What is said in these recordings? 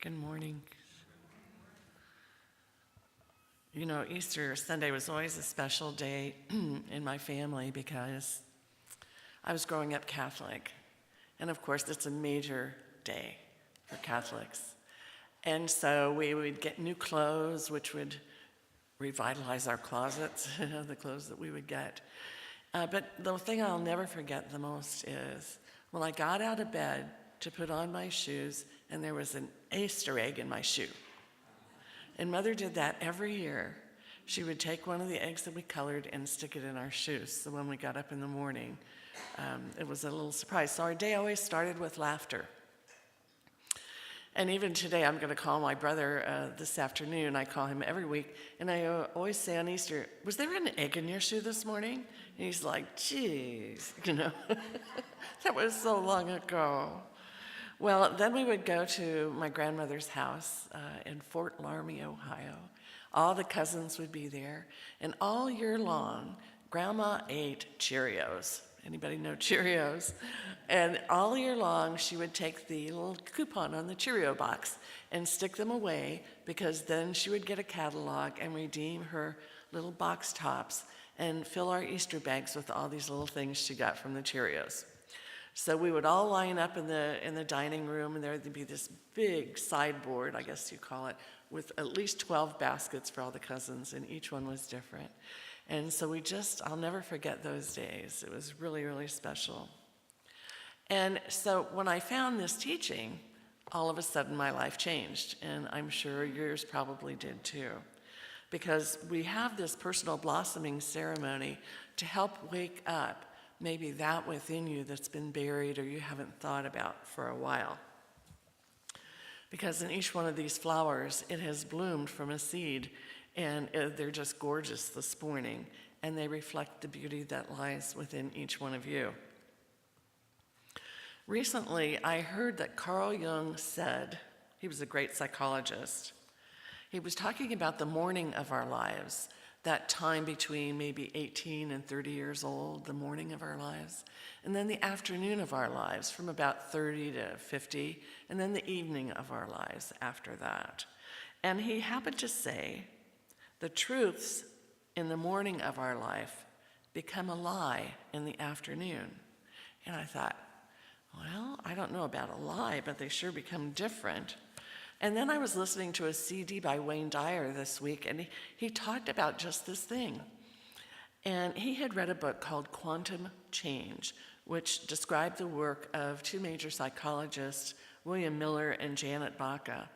Good morning. You know, Easter Sunday was always a special day in my family because I was growing up Catholic. And of course, it's a major day for Catholics. And so we would get new clothes, which would revitalize our closets, the clothes that we would get. But the thing I'll never forget the most is when I got out of bed to put on my shoes, and there was an Easter egg in my shoe. And Mother did that every year. She would take one of the eggs that we colored and stick it in our shoes. So when we got up in the morning, it was a little surprise. So our day always started with laughter. And even today, I'm going to call my brother this afternoon. I call him every week. And I always say on Easter, was there an egg in your shoe this morning? And he's like, geez, that was so long ago. Well, then we would go to my grandmother's house in Fort Laramie, Ohio. All the cousins would be there. And all year long, Grandma ate Cheerios. Anybody know Cheerios? And all year long, she would take the little coupon on the Cheerio box and stick them away, because then she would get a catalog and redeem her little box tops and fill our Easter bags with all these little things she got from the Cheerios. So we would all line up in the dining room, and there would be this big sideboard, I guess you call it, with at least 12 baskets for all the cousins, and each one was different. And so I'll never forget those days. It was really, really special. And so when I found this teaching, all of a sudden my life changed, and I'm sure yours probably did too. Because we have this personal blossoming ceremony to help wake up maybe that within you that's been buried or you haven't thought about for a while. Because in each one of these flowers, it has bloomed from a seed, and they're just gorgeous this morning, and they reflect the beauty that lies within each one of you. Recently, I heard that Carl Jung said, he was a great psychologist, he was talking about the morning of our lives, that time between maybe 18 and 30 years old, the morning of our lives, and then the afternoon of our lives from about 30 to 50, and then the evening of our lives after that. And he happened to say, the truths in the morning of our life become a lie in the afternoon. And I thought, well, I don't know about a lie, but they sure become different. And then I was listening to a CD by Wayne Dyer this week, and he talked about just this thing. And he had read a book called Quantum Change, which described the work of two major psychologists, William Miller and Janet Baca.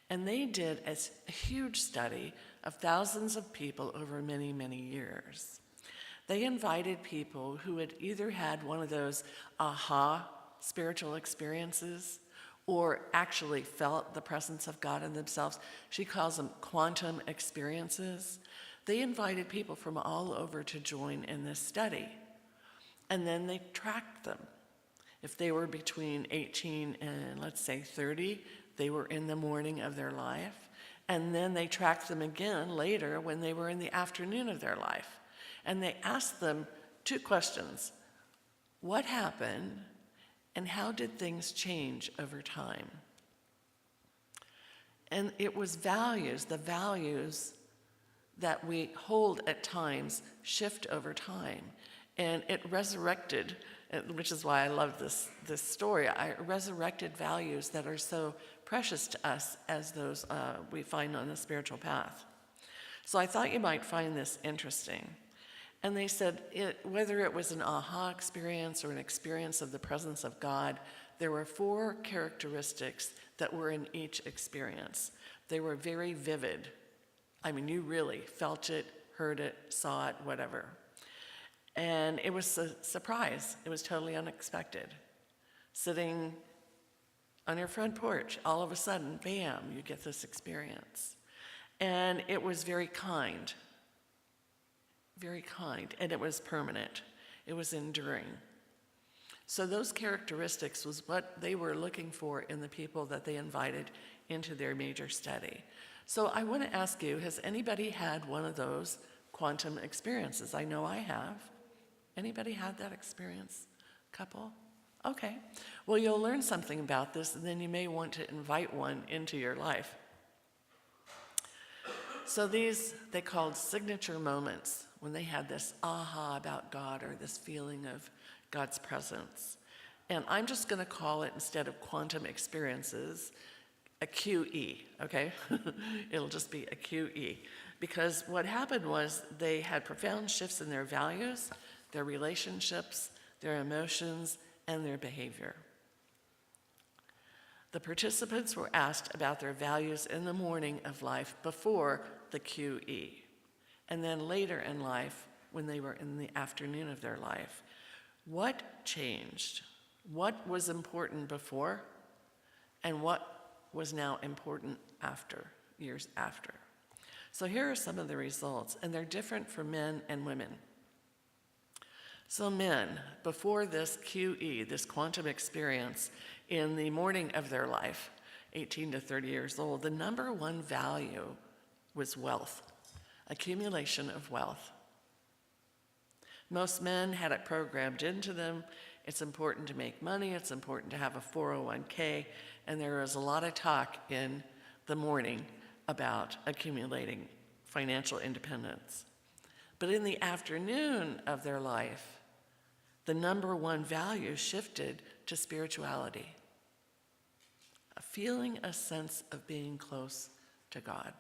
And they did a huge study of thousands of people over many, many years. They invited people who had either had one of those aha spiritual experiences or actually felt the presence of God in themselves. She calls them quantum experiences. They invited people from all over to join in this study. And then they tracked them. If they were between 18 and, let's say, 30, they were in the morning of their life. And then they tracked them again later when they were in the afternoon of their life. And they asked them two questions. What happened? And how did things change over time? And it was the values that we hold at times shift over time. And it resurrected, which is why I love this story, I resurrected values that are so precious to us as those we find on the spiritual path. So I thought you might find this interesting. And they said whether it was an aha experience or an experience of the presence of God, there were 4 characteristics that were in each experience. They were very vivid. I mean, you really felt it, heard it, saw it, whatever. And it was a surprise. It was totally unexpected. Sitting on your front porch, all of a sudden, bam, you get this experience. And it was very kind, and it was permanent. It was enduring. So those characteristics was what they were looking for in the people that they invited into their major study. So I want to ask you, has anybody had one of those quantum experiences? I know I have. Anybody had that experience? Couple? Okay, well, you'll learn something about this, and then you may want to invite one into your life. So these, they called signature moments, when they had this aha about God or this feeling of God's presence. And I'm just going to call it, instead of quantum experiences, a QE, okay? It'll just be a QE. Because what happened was they had profound shifts in their values, their relationships, their emotions, and their behavior. The participants were asked about their values in the morning of life before the QE, and then later in life when they were in the afternoon of their life. What changed? What was important before, and what was now important after, years after? So here are some of the results, and they're different for men and women. So men, before this QE, this quantum experience, in the morning of their life, 18 to 30 years old, the number one value was wealth, accumulation of wealth. Most men had it programmed into them. It's important to make money, it's important to have a 401k, and there was a lot of talk in the morning about accumulating financial independence. But in the afternoon of their life, the number one value shifted to spirituality, feeling a sense of being close to God.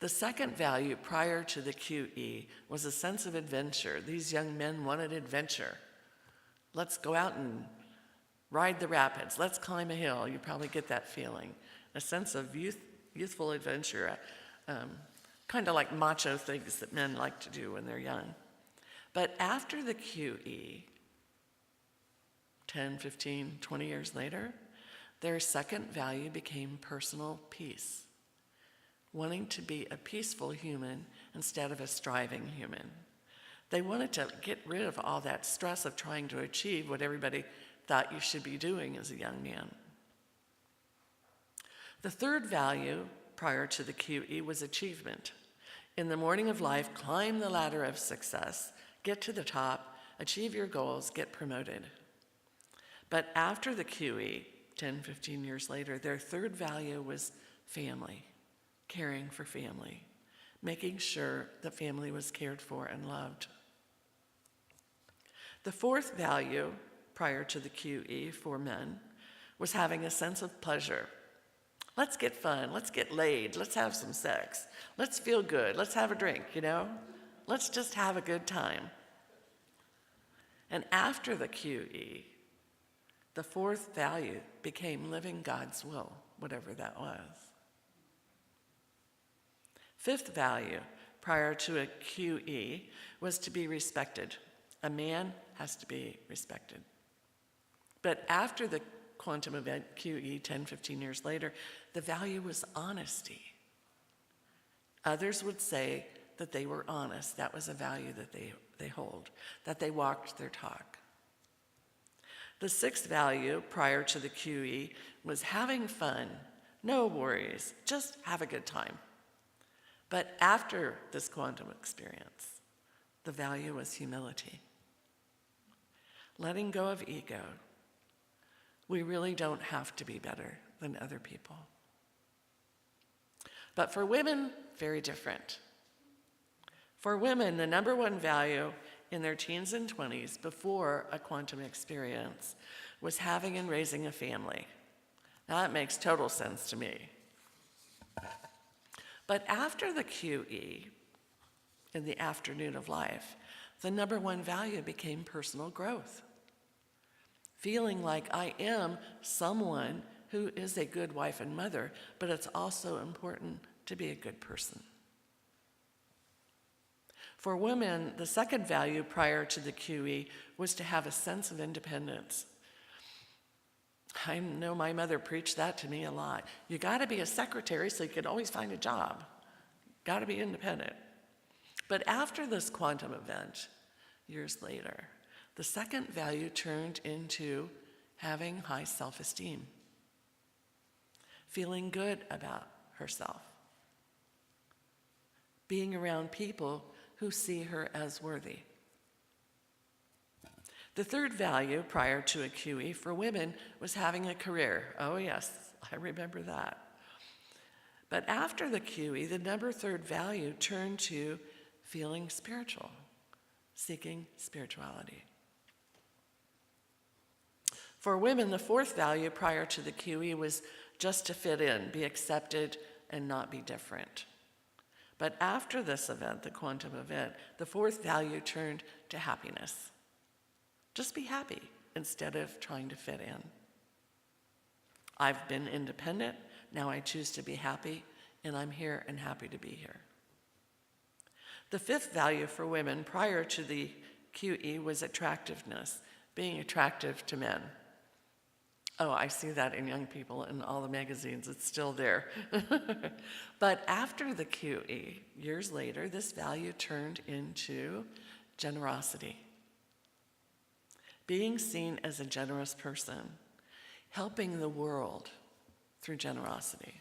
The second value prior to the QE was a sense of adventure. These young men wanted adventure. Let's go out and ride the rapids. Let's climb a hill. You probably get that feeling. A sense of youthful adventure, kind of like macho things that men like to do when they're young. But after the QE, 10, 15, 20 years later, their second value became personal peace, wanting to be a peaceful human instead of a striving human. They wanted to get rid of all that stress of trying to achieve what everybody thought you should be doing as a young man. The third value prior to the QE was achievement. In the morning of life, climb the ladder of success, get to the top, achieve your goals, get promoted. But after the QE, 10, 15 years later, their third value was family, caring for family, making sure the family was cared for and loved. The fourth value prior to the QE for men was having a sense of pleasure. Let's get fun, let's get laid, let's have some sex, let's feel good, let's have a drink, Let's just have a good time. And after the QE, the fourth value became living God's will, whatever that was. Fifth value prior to a QE was to be respected. A man has to be respected. But after the quantum event, QE, 10, 15 years later, the value was honesty. Others would say that they were honest. That was a value that they hold, that they walked their talk. The sixth value prior to the QE was having fun, no worries, just have a good time. But after this quantum experience, the value was humility. Letting go of ego. We really don't have to be better than other people. But for women, very different. For women, the number one value in their teens and 20s before a quantum experience was having and raising a family. Now that makes total sense to me. But after the QE, in the afternoon of life, the number one value became personal growth. Feeling like I am someone who is a good wife and mother, but it's also important to be a good person. For women, the second value prior to the QE was to have a sense of independence. I know my mother preached that to me a lot. You gotta be a secretary so you can always find a job. Gotta be independent. But after this quantum event, years later, the second value turned into having high self-esteem, feeling good about herself, being around people who see her as worthy. The third value prior to a QE for women was having a career. Oh yes, I remember that. But after the QE, the third value turned to feeling spiritual, seeking spirituality. For women, the fourth value prior to the QE was just to fit in, be accepted, and not be different. But after this event, the quantum event, the fourth value turned to happiness. Just be happy instead of trying to fit in. I've been independent, now I choose to be happy, and I'm here and happy to be here. The fifth value for women prior to the QE was attractiveness, being attractive to men. Oh, I see that in young people in all the magazines, it's still there. But after the QE, years later, this value turned into generosity. Being seen as a generous person, helping the world through generosity.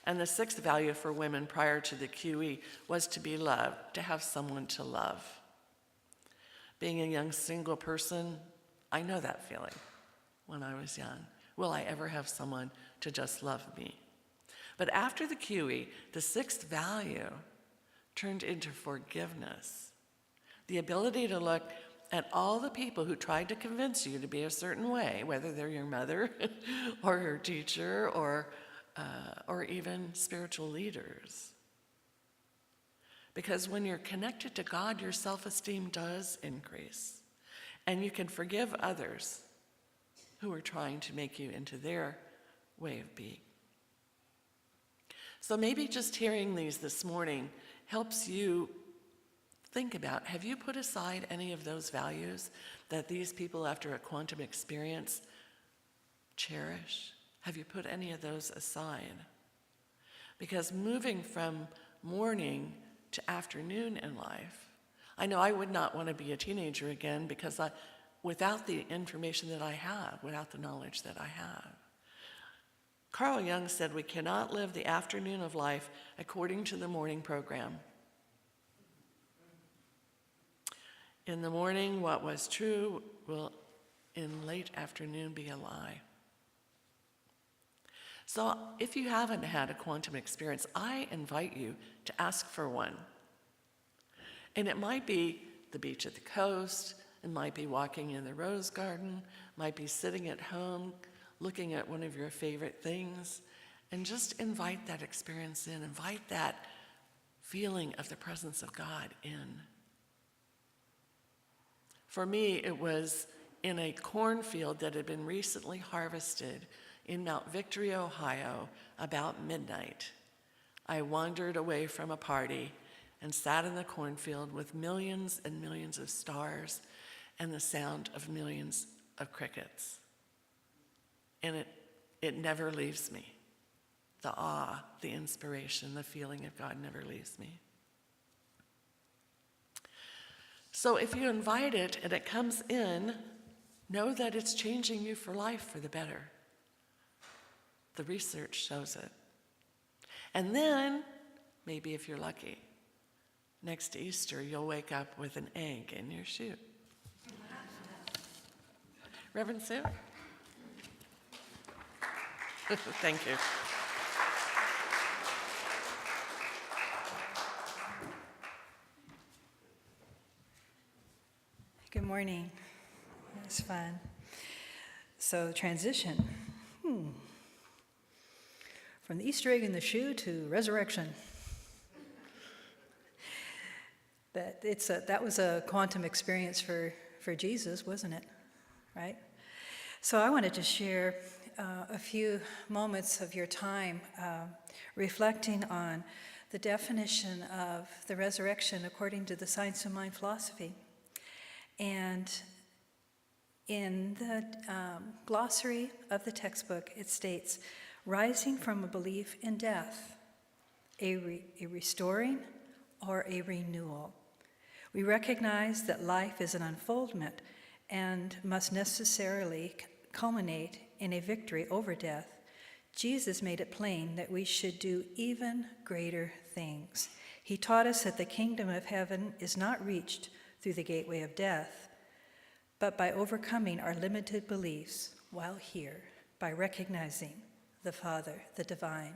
And the sixth value for women prior to the QE was to be loved, to have someone to love. Being a young single person, I know that feeling when I was young. Will I ever have someone to just love me? But after the QE, the sixth value turned into forgiveness. The ability to look at all the people who tried to convince you to be a certain way, whether they're your mother or your teacher or even spiritual leaders. Because when you're connected to God, your self-esteem does increase. And you can forgive others who are trying to make you into their way of being. So maybe just hearing these this morning helps you think about, have you put aside any of those values that these people after a quantum experience cherish? Have you put any of those aside? Because moving from morning to afternoon in life, I know I would not want to be a teenager again because without the information that I have, without the knowledge that I have. Carl Jung said we cannot live the afternoon of life according to the morning program. In the morning, what was true will in late afternoon be a lie. So if you haven't had a quantum experience, I invite you to ask for one. And it might be the beach at the coast, it might be walking in the rose garden, might be sitting at home, looking at one of your favorite things, and just invite that experience in, invite that feeling of the presence of God in. For me, it was in a cornfield that had been recently harvested in Mount Victory, Ohio, about midnight. I wandered away from a party and sat in the cornfield with millions and millions of stars and the sound of millions of crickets. And it never leaves me. The awe, the inspiration, the feeling of God never leaves me. So if you invite it and it comes in, know that it's changing you for life for the better. The research shows it. And then, maybe if you're lucky, next Easter you'll wake up with an egg in your shoe. Reverend Sue? Thank you. Good morning. It was fun. So transition. From the Easter egg in the shoe to resurrection. That was a quantum experience for Jesus, wasn't it? Right? So I wanted to share a few moments of your time reflecting on the definition of the resurrection according to the Science of Mind philosophy. And in the glossary of the textbook, it states, rising from a belief in death, a restoring or a renewal. We recognize that life is an unfoldment and must necessarily culminate in a victory over death. Jesus made it plain that we should do even greater things. He taught us that the kingdom of heaven is not reached through the gateway of death, but by overcoming our limited beliefs while here, by recognizing the Father, the divine,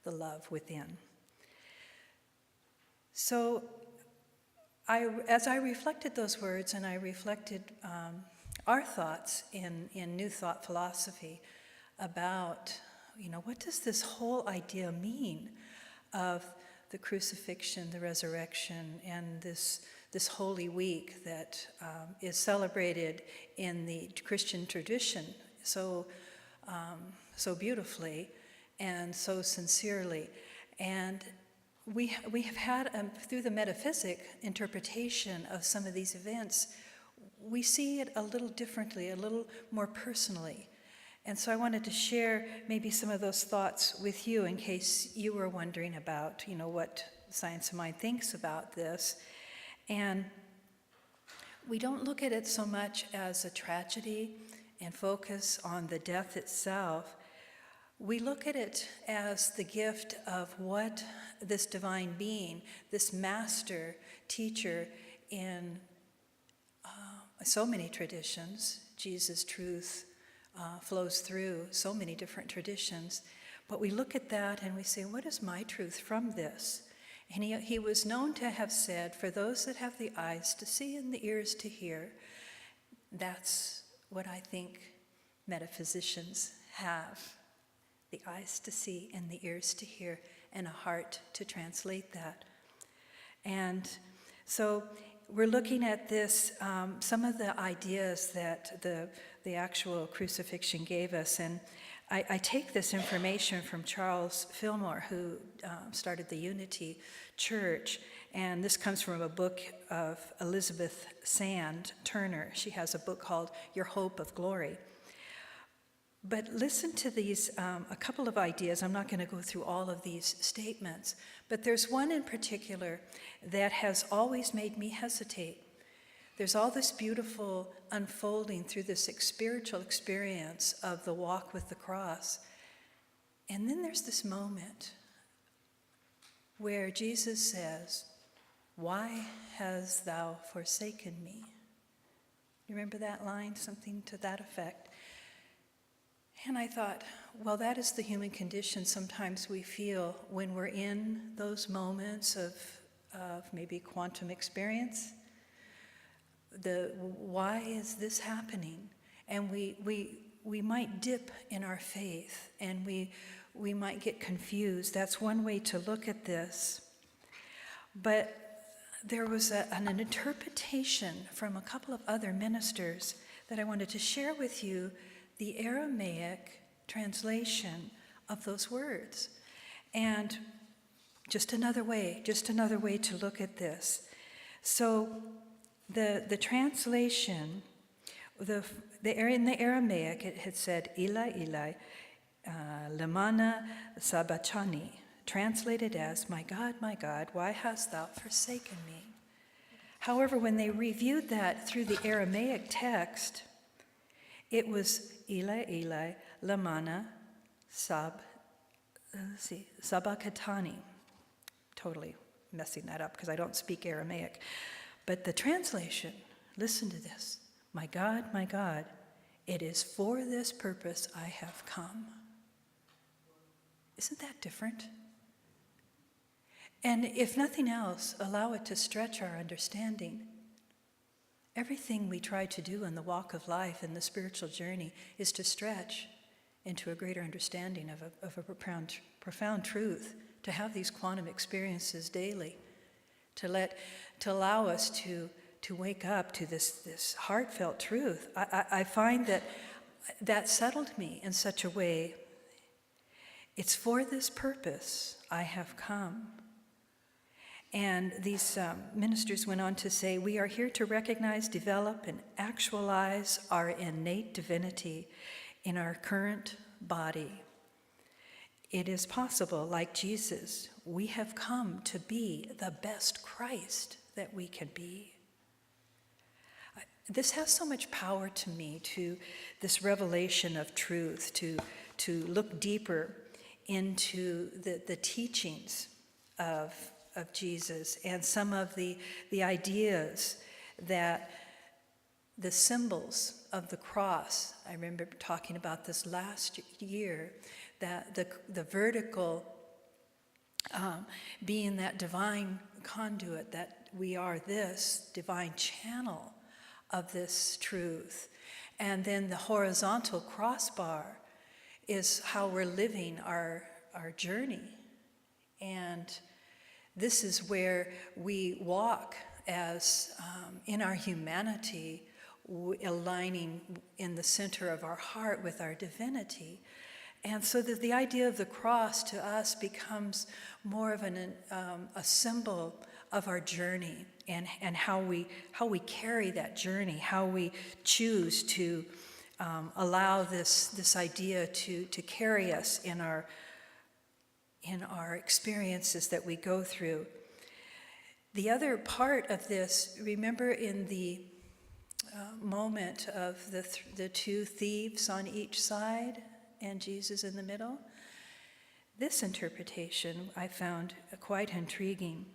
the love within. So as I reflected those words, and I reflected our thoughts in New Thought philosophy about, what does this whole idea mean of the crucifixion, the resurrection, and this Holy Week that is celebrated in the Christian tradition so beautifully and so sincerely. And we have had, through the metaphysic interpretation of some of these events, we see it a little differently, a little more personally. And so I wanted to share maybe some of those thoughts with you in case you were wondering about, what Science of Mind thinks about this. And we don't look at it so much as a tragedy and focus on the death itself. We look at it as the gift of what this divine being, this master teacher in so many traditions, Jesus' truth flows through so many different traditions, but we look at that and we say, what is my truth from this? And he was known to have said, for those that have the eyes to see and the ears to hear, that's what I think metaphysicians have. The eyes to see and the ears to hear, and a heart to translate that. And so we're looking at this, some of the ideas that the actual crucifixion gave us. And I take this information from Charles Fillmore, who started the Unity Church. And this comes from a book of Elizabeth Sand Turner. She has a book called Your Hope of Glory. But listen to these, a couple of ideas. I'm not going to go through all of these statements, but there's one in particular that has always made me hesitate. There's all this beautiful unfolding through this spiritual experience of the walk with the cross. And then there's this moment where Jesus says, "Why hast thou forsaken me?" You remember that line? Something to that effect. And I thought, well, that is the human condition sometimes we feel when we're in those moments of maybe quantum experience. Why is this happening? And we might dip in our faith, and we might get confused. That's one way to look at this. But there was an interpretation from a couple of other ministers that I wanted to share with you, the Aramaic translation of those words. And just another way to look at this. So the translation, in the Aramaic, it had said, Eli, Eli, lamana sabachthani, translated as, my God, why hast thou forsaken me? However, when they reviewed that through the Aramaic text, it was Eli, Eli, lamana sabachthani. Totally messing that up because I don't speak Aramaic. But the translation, listen to this. My God, it is for this purpose I have come. Isn't that different? And if nothing else, allow it to stretch our understanding. Everything we try to do in the walk of life and the spiritual journey is to stretch into a greater understanding of a profound truth, to have these quantum experiences daily, to allow us to wake up to this heartfelt truth. I find that settled me in such a way. It's for this purpose I have come. And these ministers went on to say, we are here to recognize, develop, and actualize our innate divinity in our current body. It is possible, like Jesus, we have come to be the best Christ that we can be. This has so much power to me, to this revelation of truth, to look deeper into the teachings of Jesus and some of the ideas that the symbols of the cross. I remember talking about this last year, that the vertical being that divine conduit, that we are this divine channel of this truth. And then the horizontal crossbar is how we're living our journey. And this is where we walk as in our humanity, aligning in the center of our heart with our divinity. And so that the idea of the cross to us becomes more of a symbol of our journey, and how we carry that journey, how we choose to allow this idea to carry us in our experiences that we go through. The other part of this, remember in the moment of the two thieves on each side and Jesus in the middle? This interpretation I found quite intriguing,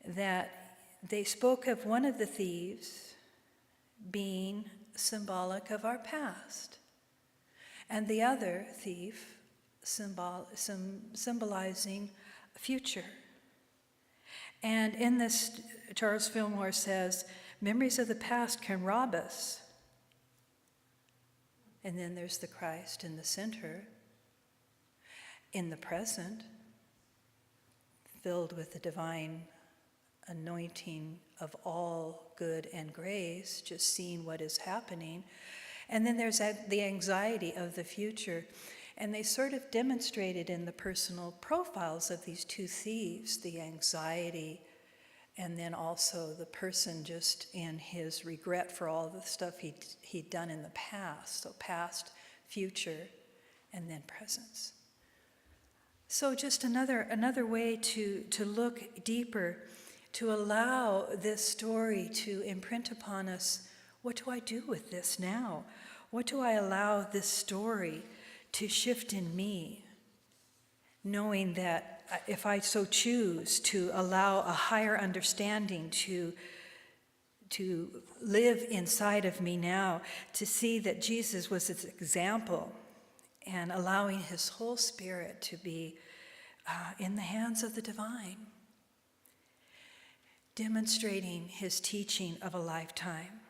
that they spoke of one of the thieves being symbolic of our past, and the other thief symbolizing future. And in this, Charles Fillmore says, memories of the past can rob us. And then there's the Christ in the center, in the present, filled with the divine anointing of all good and grace, just seeing what is happening. And then there's the anxiety of the future. And they sort of demonstrated in the personal profiles of these two thieves, the anxiety, and then also the person just in his regret for all the stuff he'd done in the past. So past, future, and then presence. So just another way to look deeper, to allow this story to imprint upon us, what do I do with this now? What do I allow this story to shift in me? Knowing that if I so choose to allow a higher understanding to live inside of me now, to see that Jesus was its example, and allowing his whole spirit to be in the hands of the divine, demonstrating his teaching of a lifetime.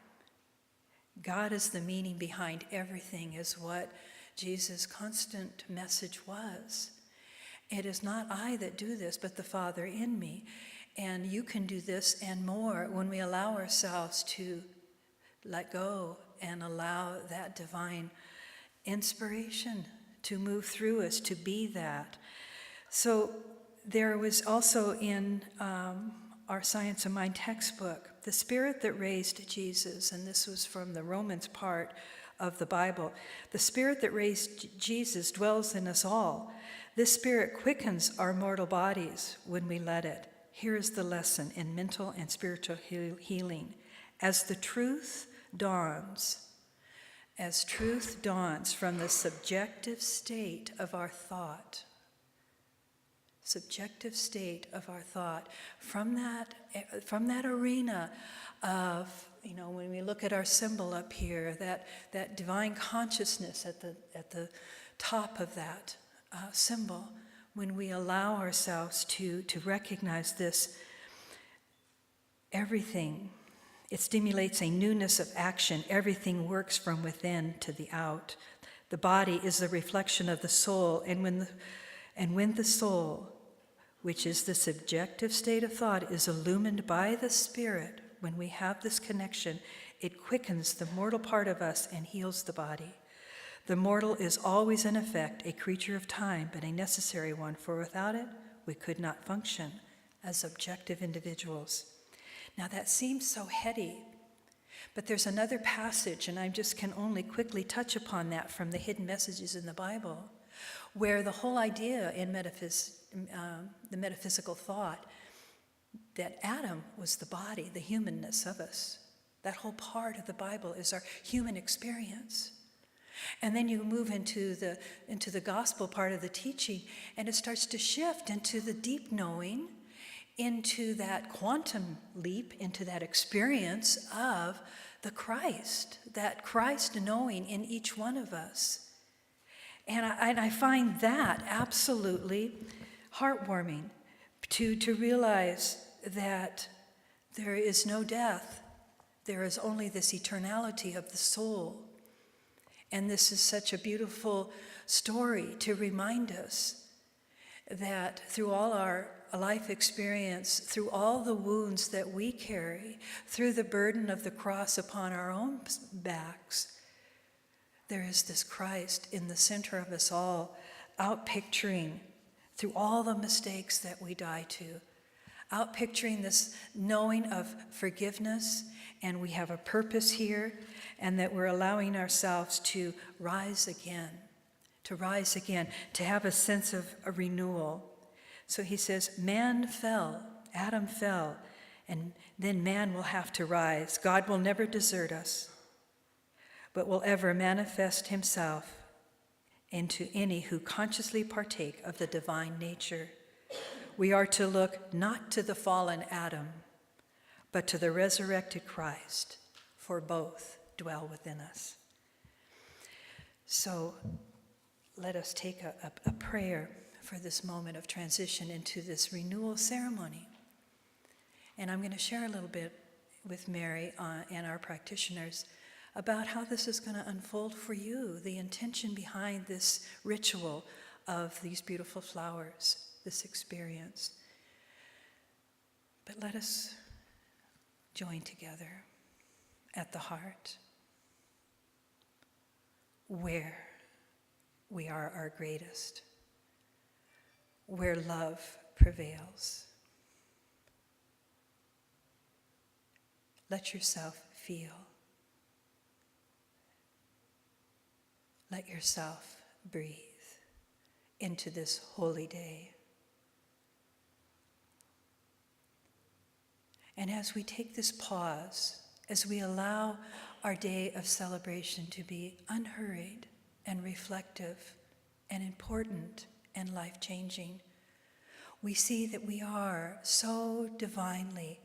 God is the meaning behind everything, is what Jesus' constant message was. It is not I that do this, but the Father in me. And you can do this and more when we allow ourselves to let go and allow that divine inspiration to move through us, to be that. So there was also in our Science of Mind textbook, the spirit that raised Jesus, and this was from the Romans part of the Bible. The spirit that raised Jesus dwells in us all. This spirit quickens our mortal bodies when we let it. Here is the lesson in mental and spiritual healing. As truth dawns from the subjective state of our thought, from that arena of, when we look at our symbol up here, that divine consciousness at the top of that symbol, when we allow ourselves to recognize this, everything, it stimulates a newness of action. Everything works from within to the out. The body is the reflection of the soul, and when the soul, which is the subjective state of thought, is illumined by the Spirit, when we have this connection, it quickens the mortal part of us and heals the body. The mortal is always, in effect, a creature of time, but a necessary one, for without it, we could not function as objective individuals. Now that seems so heady, but there's another passage, and I just can only quickly touch upon that from the hidden messages in the Bible, where the whole idea in the metaphysical thought, that Adam was the body, the humanness of us. That whole part of the Bible is our human experience. And then you move into the gospel part of the teaching, and it starts to shift into the deep knowing, into that quantum leap, into that experience of that Christ knowing in each one of us. And I find that absolutely heartwarming to realize that there is no death. There is only this eternality of the soul. And this is such a beautiful story to remind us that through all our life experience, through all the wounds that we carry, through the burden of the cross upon our own backs, there is this Christ in the center of us all, outpicturing through all the mistakes that we die to, outpicturing this knowing of forgiveness, and we have a purpose here, and that we're allowing ourselves to rise again, to have a sense of a renewal. So he says, man fell, Adam fell, and then man will have to rise. God will never desert us, but will ever manifest himself into any who consciously partake of the divine nature. We are to look not to the fallen Adam, but to the resurrected Christ, for both dwell within us. So let us take a prayer for this moment of transition into this renewal ceremony. And I'm going to share a little bit with Mary and our practitioners about how this is going to unfold for you, the intention behind this ritual of these beautiful flowers, this experience. But let us join together at the heart, where we are our greatest, where love prevails. Let yourself feel. Let yourself breathe into this holy day. And as we take this pause, as we allow our day of celebration to be unhurried and reflective and important and life-changing, we see that we are so divinely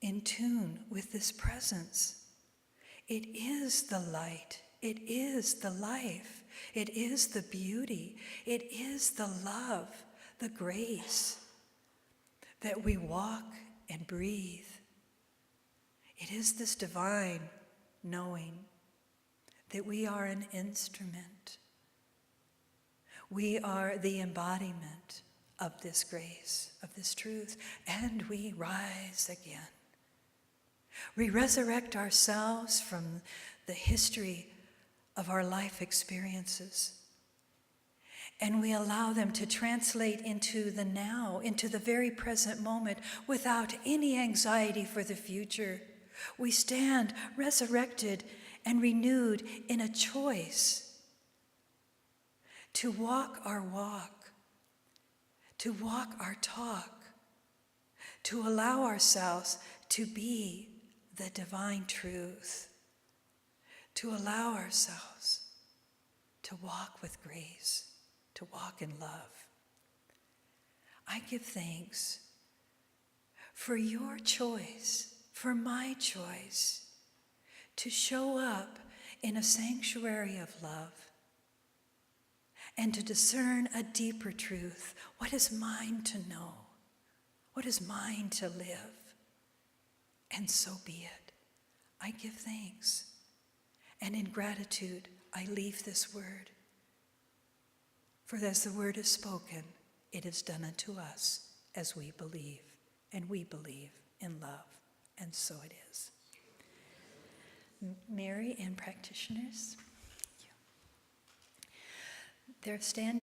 in tune with this presence. It is the light. It is the life. It is the beauty. It is the love, the grace that we walk and breathe. It is this divine knowing that we are an instrument. We are the embodiment of this grace, of this truth, and we rise again. We resurrect ourselves from the history of our life experiences, and we allow them to translate into the now, into the very present moment, without any anxiety for the future. We stand resurrected and renewed in a choice to walk our walk, to walk our talk, to allow ourselves to be the divine truth, to allow ourselves to walk with grace, to walk in love. I give thanks for your choice, for my choice, to show up in a sanctuary of love and to discern a deeper truth. What is mine to know? What is mine to live? And so be it. I give thanks. And in gratitude, I leave this word. For as the word is spoken, it is done unto us as we believe. And we believe in love. And so it is. Mary and practitioners, they're standing.